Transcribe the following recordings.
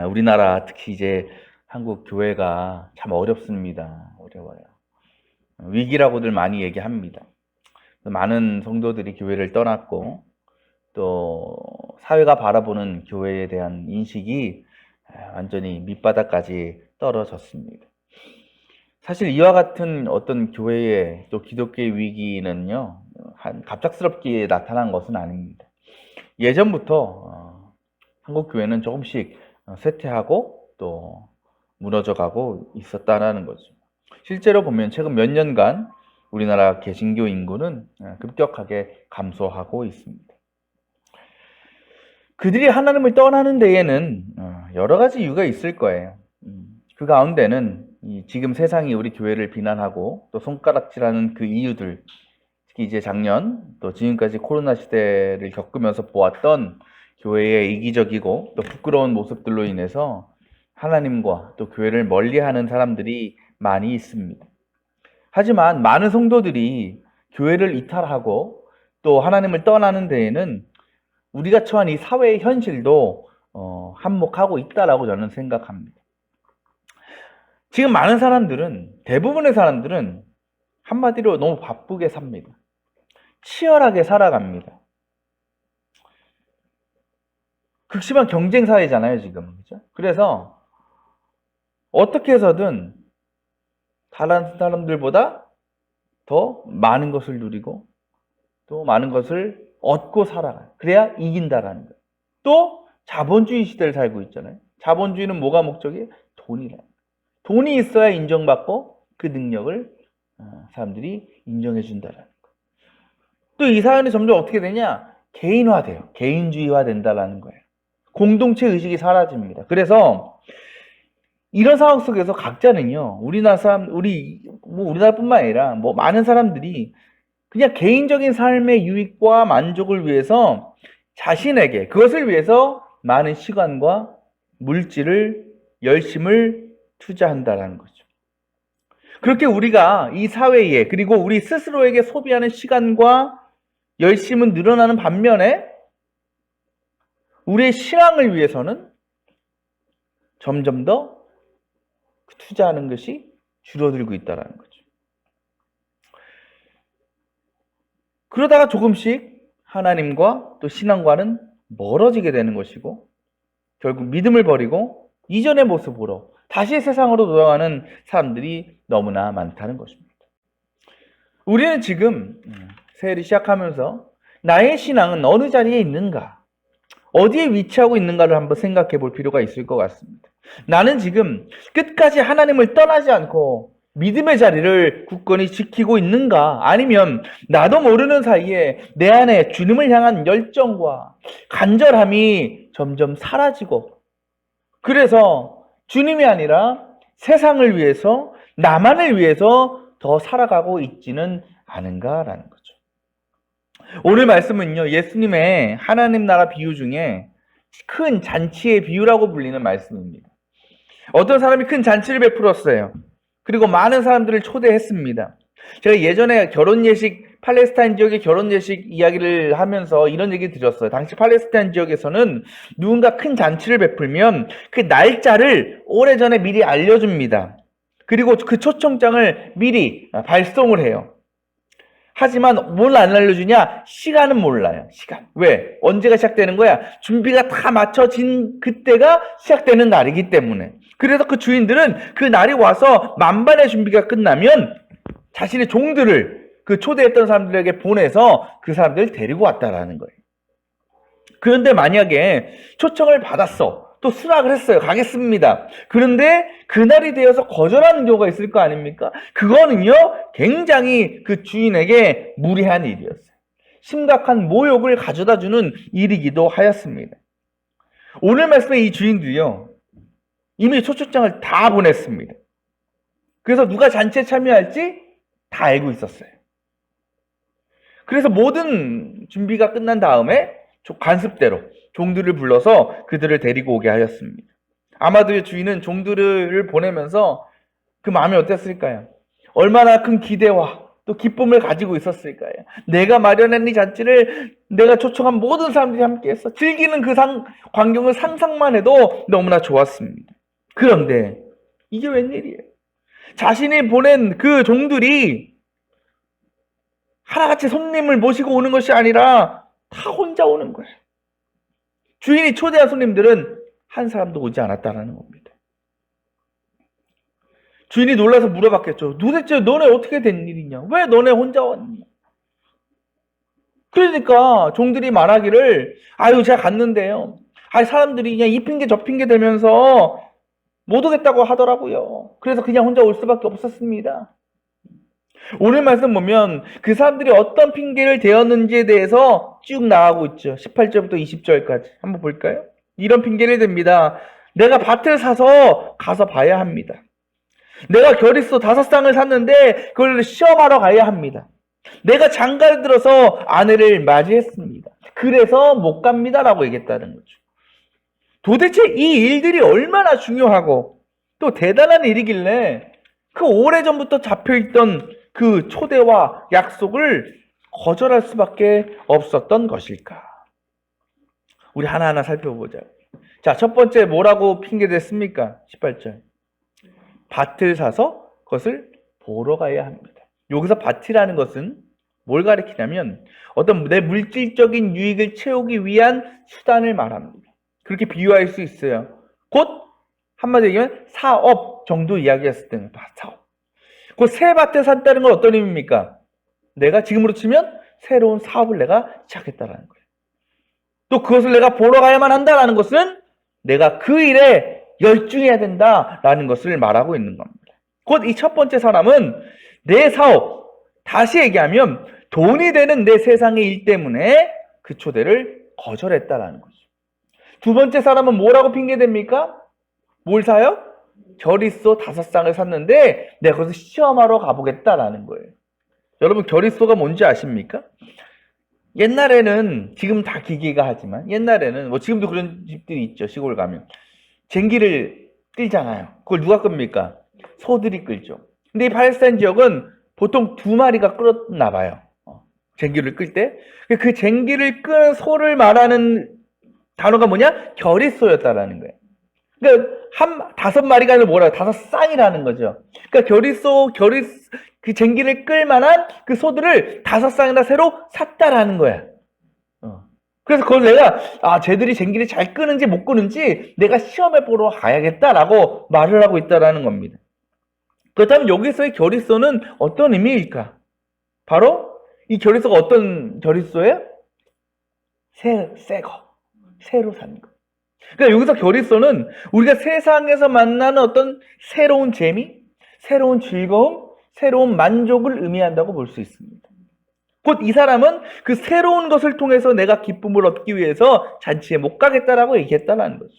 우리나라 특히 이제 한국 교회가 참 어렵습니다. 어려워요. 위기라고들 많이 얘기합니다. 많은 성도들이 교회를 떠났고 또 사회가 바라보는 교회에 대한 인식이 완전히 밑바닥까지 떨어졌습니다. 사실 이와 같은 어떤 교회의 또 기독교의 위기는요, 갑작스럽게 나타난 것은 아닙니다. 예전부터 한국 교회는 조금씩 쇠퇴하고 또 무너져가고 있었다라는 거죠. 실제로 보면 최근 몇 년간 우리나라 개신교 인구는 급격하게 감소하고 있습니다. 그들이 하나님을 떠나는 데에는 여러 가지 이유가 있을 거예요. 그 가운데는 지금 세상이 우리 교회를 비난하고 또 손가락질하는 그 이유들, 특히 이제 작년 또 지금까지 코로나 시대를 겪으면서 보았던 교회의 이기적이고 또 부끄러운 모습들로 인해서 하나님과 또 교회를 멀리하는 사람들이 많이 있습니다. 하지만 많은 성도들이 교회를 이탈하고 또 하나님을 떠나는 데에는 우리가 처한 이 사회의 현실도 한몫하고 있다라고 저는 생각합니다. 지금 많은 사람들은, 대부분의 사람들은 한마디로 너무 바쁘게 삽니다. 치열하게 살아갑니다. 극심한 경쟁 사회잖아요, 지금. 그렇죠? 그래서 어떻게 해서든 다른 사람들보다 더 많은 것을 누리고 또 많은 것을 얻고 살아가요. 그래야 이긴다라는 거예요. 또 자본주의 시대를 살고 있잖아요. 자본주의는 뭐가 목적이에요? 돈이라. 돈이 있어야 인정받고 그 능력을 사람들이 인정해 준다라는 거예요. 또 이 사회는 점점 어떻게 되냐? 개인화돼요. 개인주의화 된다라는 거예요. 공동체 의식이 사라집니다. 그래서 이런 상황 속에서 각자는요, 우리나라뿐만 아니라 많은 사람들이 그냥 개인적인 삶의 유익과 만족을 위해서 자신에게 그것을 위해서 많은 시간과 물질을 열심을 투자한다라는 거죠. 그렇게 우리가 이 사회에 그리고 우리 스스로에게 소비하는 시간과 열심은 늘어나는 반면에 우리의 신앙을 위해서는 점점 더 투자하는 것이 줄어들고 있다는 거죠. 그러다가 조금씩 하나님과 또 신앙과는 멀어지게 되는 것이고 결국 믿음을 버리고 이전의 모습으로 다시 세상으로 돌아가는 사람들이 너무나 많다는 것입니다. 우리는 지금 새해를 시작하면서 나의 신앙은 어느 자리에 있는가, 어디에 위치하고 있는가를 한번 생각해 볼 필요가 있을 것 같습니다. 나는 지금 끝까지 하나님을 떠나지 않고 믿음의 자리를 굳건히 지키고 있는가? 아니면 나도 모르는 사이에 내 안에 주님을 향한 열정과 간절함이 점점 사라지고 그래서 주님이 아니라 세상을 위해서 나만을 위해서 더 살아가고 있지는 않은가라는 거죠. 오늘 말씀은요, 예수님의 하나님 나라 비유 중에 큰 잔치의 비유라고 불리는 말씀입니다. 어떤 사람이 큰 잔치를 베풀었어요. 그리고 많은 사람들을 초대했습니다. 제가 예전에 팔레스타인 지역의 결혼 예식 이야기를 하면서 이런 얘기 드렸어요. 당시 팔레스타인 지역에서는 누군가 큰 잔치를 베풀면 그 날짜를 오래전에 미리 알려줍니다. 그리고 그 초청장을 미리 발송을 해요. 하지만 뭘 안 알려주냐? 시간은 몰라요. 시간. 왜? 언제가 시작되는 거야? 준비가 다 맞춰진 그때가 시작되는 날이기 때문에. 그래서 그 주인들은 그 날이 와서 만반의 준비가 끝나면 자신의 종들을 그 초대했던 사람들에게 보내서 그 사람들을 데리고 왔다라는 거예요. 그런데 만약에 초청을 받았어. 또 수락을 했어요. 가겠습니다. 그런데 그날이 되어서 거절하는 경우가 있을 거 아닙니까? 그거는요, 굉장히 그 주인에게 무례한 일이었어요. 심각한 모욕을 가져다 주는 일이기도 하였습니다. 오늘 말씀의 이 주인들이요, 이미 초청장을 다 보냈습니다. 그래서 누가 잔치에 참여할지 다 알고 있었어요. 그래서 모든 준비가 끝난 다음에 관습대로 종들을 불러서 그들을 데리고 오게 하였습니다. 아마도 주인은 종들을 보내면서 그 마음이 어땠을까요? 얼마나 큰 기대와 또 기쁨을 가지고 있었을까요? 내가 마련한 이 잔치를 내가 초청한 모든 사람들이 함께해서 즐기는 그 광경을 상상만 해도 너무나 좋았습니다. 그런데 이게 웬일이에요? 자신이 보낸 그 종들이 하나같이 손님을 모시고 오는 것이 아니라 다 혼자 오는 거예요. 주인이 초대한 손님들은 한 사람도 오지 않았다는 겁니다. 주인이 놀라서 물어봤겠죠. 도대체 너네 어떻게 된 일이냐? 왜 너네 혼자 왔냐? 그러니까 종들이 말하기를 아유 제가 갔는데요. 사람들이 그냥 이 핑계 저 핑계 대면서 못 오겠다고 하더라고요. 그래서 그냥 혼자 올 수밖에 없었습니다. 오늘 말씀 보면 그 사람들이 어떤 핑계를 대었는지에 대해서 쭉 나가고 있죠. 18절부터 20절까지 한번 볼까요? 이런 핑계를 댑니다. 내가 밭을 사서 가서 봐야 합니다. 내가 겨릿소 5쌍을 샀는데 그걸 시험하러 가야 합니다. 내가 장가를 들어서 아내를 맞이했습니다. 그래서 못 갑니다 라고 얘기했다는 거죠. 도대체 이 일들이 얼마나 중요하고 또 대단한 일이길래 그 오래전부터 잡혀있던 그 초대와 약속을 거절할 수밖에 없었던 것일까? 우리 하나하나 살펴보자. 자, 첫 번째 뭐라고 핑계댔습니까? 18절. 밭을 사서 그것을 보러 가야 합니다. 여기서 밭이라는 것은 뭘 가리키냐면 어떤 내 물질적인 유익을 채우기 위한 수단을 말합니다. 그렇게 비유할 수 있어요. 곧 한마디로 얘기하면 사업 정도 이야기했을 때는 사업. 그 새 밭을 산다는 건 어떤 의미입니까? 내가 지금으로 치면 새로운 사업을 내가 시작했다는 거예요. 또 그것을 내가 보러 가야만 한다는 것은 내가 그 일에 열중해야 된다라는 것을 말하고 있는 겁니다. 곧 이 첫 번째 사람은 내 사업, 다시 얘기하면 돈이 되는 내 세상의 일 때문에 그 초대를 거절했다라는 거죠. 두 번째 사람은 뭐라고 핑계댑니까? 뭘 사요? 겨릿소 5쌍을 샀는데 내가 그것을 시험하러 가보겠다라는 거예요. 여러분 겨릿소가 뭔지 아십니까? 옛날에는 지금 다 기계가 하지만 옛날에는 뭐 지금도 그런 집들이 있죠. 시골 가면 쟁기를 끌잖아요. 그걸 누가 끕니까? 소들이 끌죠. 근데 이 팔레스타인 지역은 보통 2마리가 끌었나 봐요. 쟁기를 끌 때. 그 쟁기를 끄는 소를 말하는 단어가 뭐냐? 겨릿소였다라는 거예요. 그러니까 5마리가 아니라 뭐라 5쌍이라는 거죠. 그러니까 그 쟁기를 끌 만한 그 소들을 5쌍이나 새로 샀다라는 거야. 그래서 그걸 내가 쟤들이 쟁기를 잘 끄는지 못 끄는지 내가 시험해 보러 가야겠다라고 말을 하고 있다라는 겁니다. 그렇다면 여기서의 겨릿소는 어떤 의미일까? 바로 이 겨릿소가 어떤 겨릿소예요? 새로 산 거. 그러니까 여기서 겨릿소는 우리가 세상에서 만나는 어떤 새로운 재미, 새로운 즐거움, 새로운 만족을 의미한다고 볼 수 있습니다. 곧 이 사람은 그 새로운 것을 통해서 내가 기쁨을 얻기 위해서 잔치에 못 가겠다라고 얘기했다는 거죠.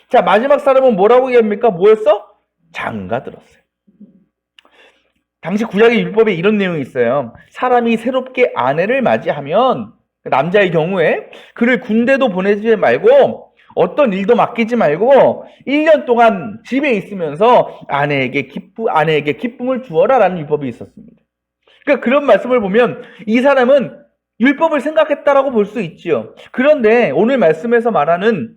자, 마지막 사람은 뭐라고 얘기합니까? 뭐였어? 장가 들었어요. 당시 구약의 율법에 이런 내용이 있어요. 사람이 새롭게 아내를 맞이하면 남자의 경우에 그를 군대도 보내지 말고 어떤 일도 맡기지 말고 1년 동안 집에 있으면서 아내에게 기쁨을 주어라라는 율법이 있었습니다. 그러니까 그런 말씀을 보면 이 사람은 율법을 생각했다라고 볼 수 있지요. 그런데 오늘 말씀에서 말하는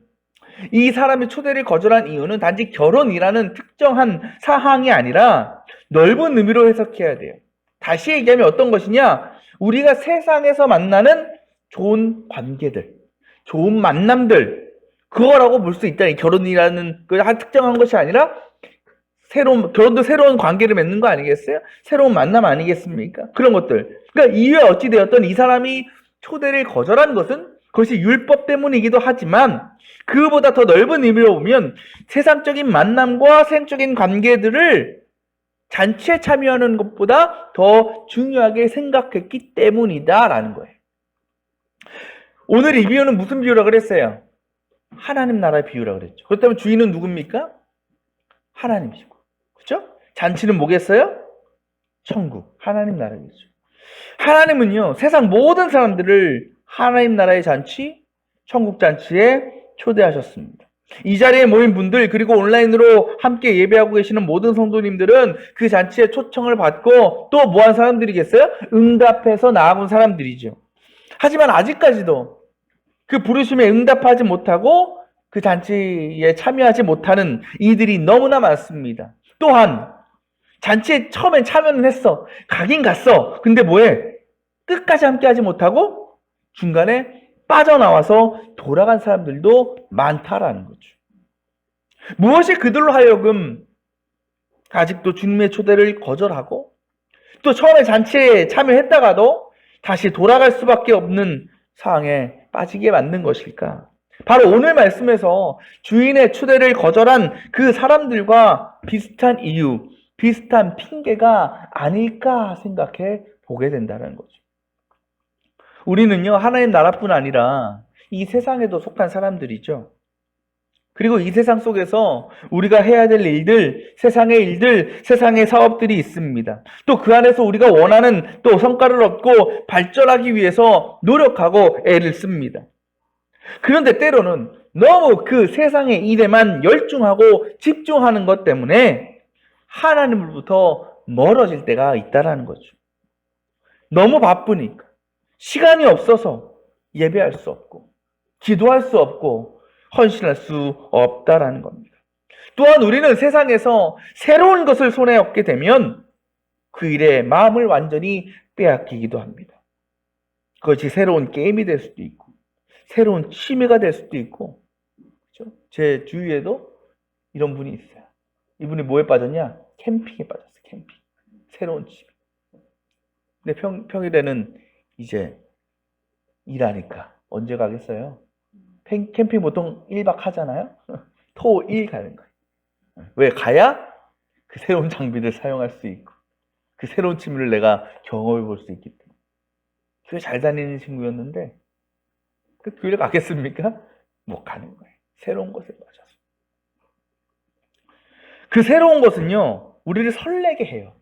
이 사람이 초대를 거절한 이유는 단지 결혼이라는 특정한 사항이 아니라 넓은 의미로 해석해야 돼요. 다시 얘기하면 어떤 것이냐? 우리가 세상에서 만나는 좋은 관계들, 좋은 만남들, 그거라고 볼 수 있다. 이 결혼이라는 한 특정한 것이 아니라 결혼도 새로운 관계를 맺는 거 아니겠어요? 새로운 만남 아니겠습니까? 그런 것들. 그러니까 이유에 어찌되었던 이 사람이 초대를 거절한 것은 그것이 율법 때문이기도 하지만 그보다 더 넓은 의미로 보면 세상적인 만남과 생적인 관계들을 잔치에 참여하는 것보다 더 중요하게 생각했기 때문이다라는 거예요. 오늘 이 비유는 무슨 비유라고 그랬어요? 하나님 나라의 비유라고 그랬죠. 그렇다면 주인은 누굽니까? 하나님이시고. 그렇죠? 잔치는 뭐겠어요? 천국, 하나님 나라겠죠. 하나님은요, 세상 모든 사람들을 하나님 나라의 잔치, 천국 잔치에 초대하셨습니다. 이 자리에 모인 분들, 그리고 온라인으로 함께 예배하고 계시는 모든 성도님들은 그 잔치에 초청을 받고 또 뭐한 사람들이겠어요? 응답해서 나아온 사람들이죠. 하지만 아직까지도 그 부르심에 응답하지 못하고 그 잔치에 참여하지 못하는 이들이 너무나 많습니다. 또한 잔치에 처음엔 참여는 했어. 가긴 갔어. 근데 뭐해? 끝까지 함께하지 못하고 중간에 빠져나와서 돌아간 사람들도 많다라는 거죠. 무엇이 그들로 하여금 아직도 주님의 초대를 거절하고 또 처음에 잔치에 참여했다가도 다시 돌아갈 수밖에 없는 상황에 빠지게 만든 것일까? 바로 오늘 말씀에서 주인의 초대를 거절한 그 사람들과 비슷한 이유, 비슷한 핑계가 아닐까 생각해 보게 된다는 거죠. 우리는요, 하나님 나라뿐 아니라 이 세상에도 속한 사람들이죠. 그리고 이 세상 속에서 우리가 해야 될 일들, 세상의 사업들이 있습니다. 또 그 안에서 우리가 원하는 또 성과를 얻고 발전하기 위해서 노력하고 애를 씁니다. 그런데 때로는 너무 그 세상의 일에만 열중하고 집중하는 것 때문에 하나님으로부터 멀어질 때가 있다라는 거죠. 너무 바쁘니까. 시간이 없어서 예배할 수 없고, 기도할 수 없고, 헌신할 수 없다라는 겁니다. 또한 우리는 세상에서 새로운 것을 손에 얻게 되면 그 일에 마음을 완전히 빼앗기기도 합니다. 그것이 새로운 게임이 될 수도 있고, 새로운 취미가 될 수도 있고, 그렇죠? 제 주위에도 이런 분이 있어요. 이분이 뭐에 빠졌냐? 캠핑에 빠졌어요. 캠핑. 새로운 취미. 근데 평일에는 이제 일하니까 언제 가겠어요? 캠핑 보통 1박 하잖아요? 토 1 가는 거예요. 왜? 가야 그 새로운 장비를 사용할 수 있고 그 새로운 취미를 내가 경험해 볼 수 있기 때문에. 교회 잘 다니는 친구였는데 그 교회를 가겠습니까? 못 가는 거예요. 새로운 것에 빠져서. 그 새로운 것은요, 우리를 설레게 해요.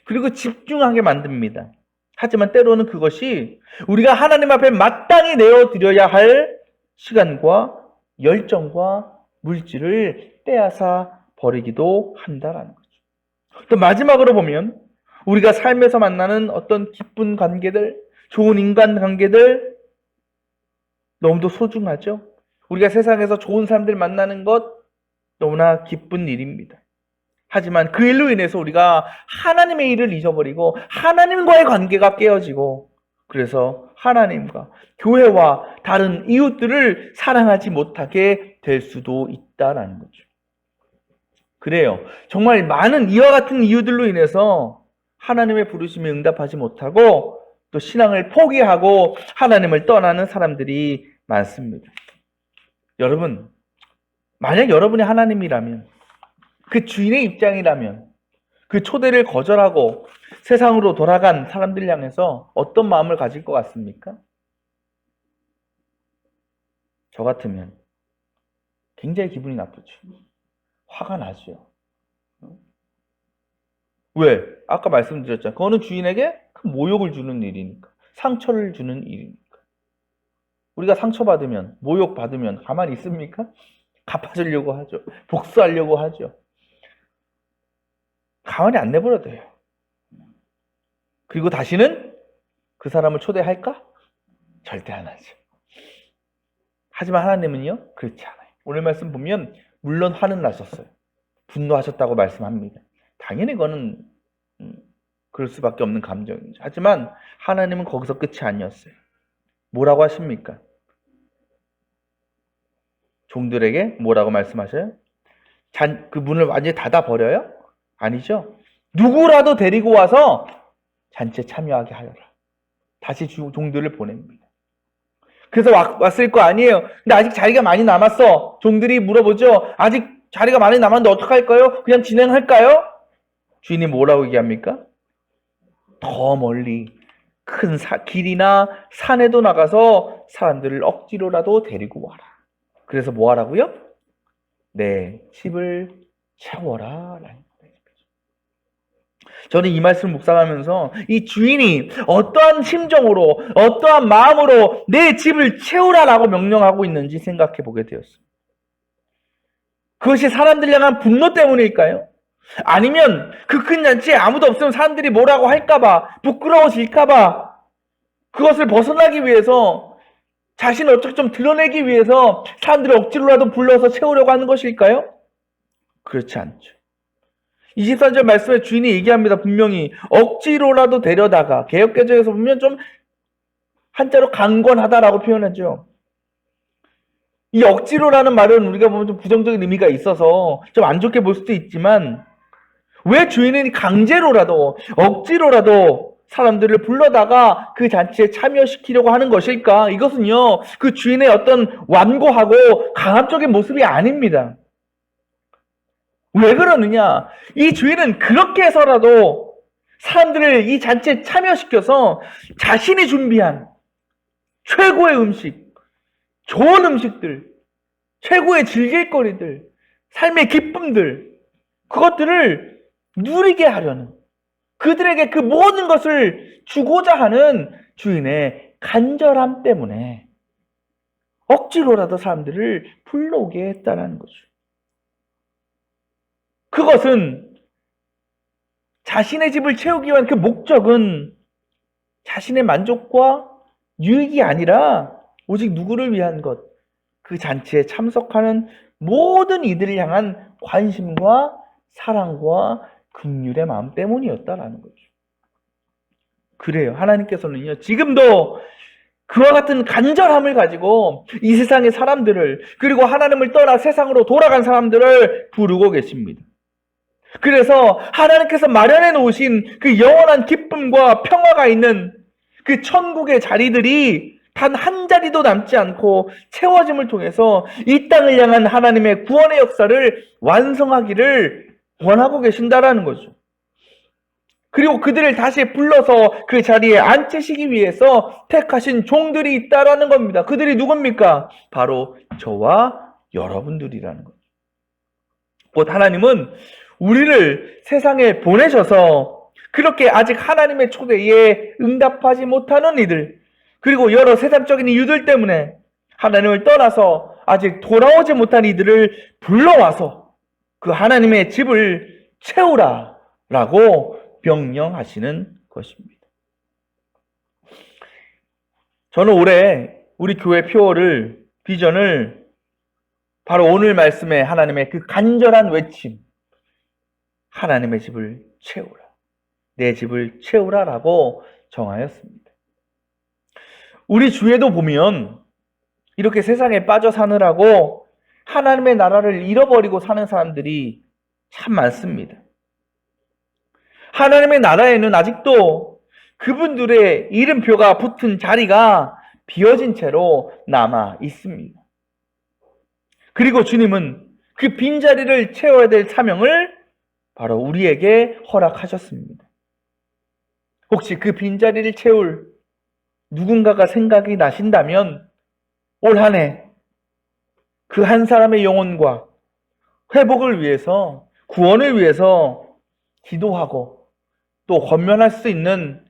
그리고 집중하게 만듭니다. 하지만 때로는 그것이 우리가 하나님 앞에 마땅히 내어드려야 할 시간과 열정과 물질을 빼앗아 버리기도 한다라는 거죠. 또 마지막으로 보면 우리가 삶에서 만나는 어떤 기쁜 관계들, 좋은 인간 관계들 너무도 소중하죠. 우리가 세상에서 좋은 사람들 만나는 것 너무나 기쁜 일입니다. 하지만 그 일로 인해서 우리가 하나님의 일을 잊어버리고 하나님과의 관계가 깨어지고 그래서 하나님과 교회와 다른 이웃들을 사랑하지 못하게 될 수도 있다라는 거죠. 그래요. 정말 많은 이와 같은 이유들로 인해서 하나님의 부르심에 응답하지 못하고 또 신앙을 포기하고 하나님을 떠나는 사람들이 많습니다. 여러분, 만약 여러분이 하나님이라면, 그 주인의 입장이라면 그 초대를 거절하고 세상으로 돌아간 사람들 향해서 어떤 마음을 가질 것 같습니까? 저 같으면 굉장히 기분이 나쁘죠. 화가 나죠. 왜? 아까 말씀드렸잖아요. 그거는 주인에게 큰 모욕을 주는 일이니까. 상처를 주는 일이니까. 우리가 상처받으면, 모욕받으면 가만히 있습니까? 갚아주려고 하죠. 복수하려고 하죠. 가만히 안 내버려 둬요. 그리고 다시는 그 사람을 초대할까? 절대 안 하죠. 하지만 하나님은요, 그렇지 않아요. 오늘 말씀 보면 물론 화는 나셨어요. 분노하셨다고 말씀합니다. 당연히 그거는 그럴 수밖에 없는 감정이죠. 하지만 하나님은 거기서 끝이 아니었어요. 뭐라고 하십니까? 종들에게 뭐라고 말씀하셔요? 그 문을 완전히 닫아버려요? 아니죠. 누구라도 데리고 와서 잔치에 참여하게 하여라. 다시 종들을 보냅니다. 그래서 왔을 거 아니에요. 근데 아직 자리가 많이 남았어. 종들이 물어보죠. 아직 자리가 많이 남았는데 어떡할까요? 그냥 진행할까요? 주인이 뭐라고 얘기합니까? 더 멀리 큰 길이나 산에도 나가서 사람들을 억지로라도 데리고 와라. 그래서 뭐 하라고요? 내 집을 채워라. 저는 이 말씀을 묵상하면서 이 주인이 어떠한 심정으로, 어떠한 마음으로 내 집을 채우라라고 명령하고 있는지 생각해 보게 되었습니다. 그것이 사람들 향한 분노 때문일까요? 아니면 그 큰 잔치에 아무도 없으면 사람들이 뭐라고 할까봐, 부끄러워질까봐, 그것을 벗어나기 위해서, 자신을 어떻게 좀 드러내기 위해서 사람들을 억지로라도 불러서 채우려고 하는 것일까요? 그렇지 않죠. 23절 말씀에 주인이 얘기합니다. 분명히 억지로라도 데려다가, 개역개정에서 보면 좀 한자로 강권하다라고 표현하죠. 이 억지로라는 말은 우리가 보면 좀 부정적인 의미가 있어서 좀 안 좋게 볼 수도 있지만, 왜 주인은 강제로라도 억지로라도 사람들을 불러다가 그 잔치에 참여시키려고 하는 것일까? 이것은요, 그 주인의 어떤 완고하고 강압적인 모습이 아닙니다. 왜 그러느냐? 이 주인은 그렇게 해서라도 사람들을 이 잔치에 참여시켜서 자신이 준비한 최고의 음식, 좋은 음식들, 최고의 즐길거리들, 삶의 기쁨들, 그것들을 누리게 하려는, 그들에게 그 모든 것을 주고자 하는 주인의 간절함 때문에 억지로라도 사람들을 불러오게 했다는 거죠. 그것은 자신의 집을 채우기 위한 그 목적은 자신의 만족과 유익이 아니라 오직 누구를 위한 것, 그 잔치에 참석하는 모든 이들을 향한 관심과 사랑과 긍휼의 마음 때문이었다라는 거죠. 그래요. 하나님께서는요, 지금도 그와 같은 간절함을 가지고 이 세상의 사람들을, 그리고 하나님을 떠나 세상으로 돌아간 사람들을 부르고 계십니다. 그래서 하나님께서 마련해 놓으신 그 영원한 기쁨과 평화가 있는 그 천국의 자리들이 단 한 자리도 남지 않고 채워짐을 통해서 이 땅을 향한 하나님의 구원의 역사를 완성하기를 원하고 계신다라는 거죠. 그리고 그들을 다시 불러서 그 자리에 앉히시기 위해서 택하신 종들이 있다라는 겁니다. 그들이 누굽니까? 바로 저와 여러분들이라는 거죠. 곧 하나님은 우리를 세상에 보내셔서 그렇게 아직 하나님의 초대에 응답하지 못하는 이들, 그리고 여러 세상적인 이유들 때문에 하나님을 떠나서 아직 돌아오지 못한 이들을 불러와서 그 하나님의 집을 채우라라고 명령하시는 것입니다. 저는 올해 우리 교회 표어를, 비전을 바로 오늘 말씀에 하나님의 그 간절한 외침, 하나님의 집을 채우라, 내 집을 채우라라고 정하였습니다. 우리 주위에도 보면 이렇게 세상에 빠져 사느라고 하나님의 나라를 잃어버리고 사는 사람들이 참 많습니다. 하나님의 나라에는 아직도 그분들의 이름표가 붙은 자리가 비어진 채로 남아 있습니다. 그리고 주님은 그 빈자리를 채워야 될 사명을 바로 우리에게 허락하셨습니다. 혹시 그 빈자리를 채울 누군가가 생각이 나신다면 올 한 해 그 한 사람의 영혼과 회복을 위해서, 구원을 위해서 기도하고 또 권면할 수 있는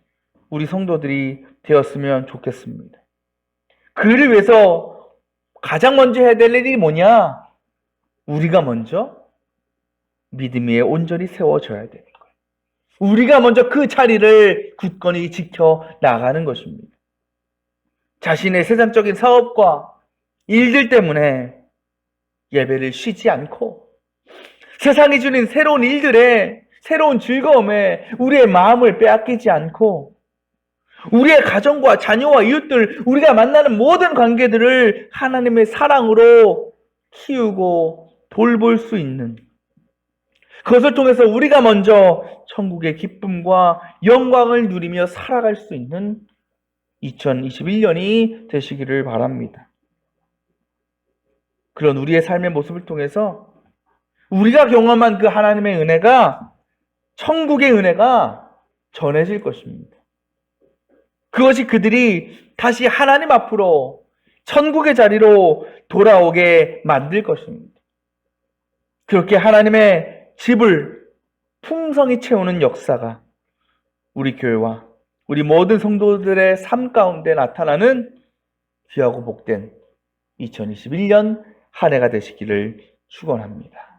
우리 성도들이 되었으면 좋겠습니다. 그를 위해서 가장 먼저 해야 될 일이 뭐냐? 우리가 먼저 믿음 위에 온전히 세워져야 되는 거예요. 우리가 먼저 그 자리를 굳건히 지켜 나가는 것입니다. 자신의 세상적인 사업과 일들 때문에 예배를 쉬지 않고 세상이 주는 새로운 일들에, 새로운 즐거움에 우리의 마음을 빼앗기지 않고 우리의 가정과 자녀와 이웃들, 우리가 만나는 모든 관계들을 하나님의 사랑으로 키우고 돌볼 수 있는, 그것을 통해서 우리가 먼저 천국의 기쁨과 영광을 누리며 살아갈 수 있는 2021년이 되시기를 바랍니다. 그런 우리의 삶의 모습을 통해서 우리가 경험한 그 하나님의 은혜가, 천국의 은혜가 전해질 것입니다. 그것이 그들이 다시 하나님 앞으로 천국의 자리로 돌아오게 만들 것입니다. 그렇게 하나님의 집을 풍성히 채우는 역사가 우리 교회와 우리 모든 성도들의 삶 가운데 나타나는 귀하고 복된 2021년 한 해가 되시기를 축원합니다.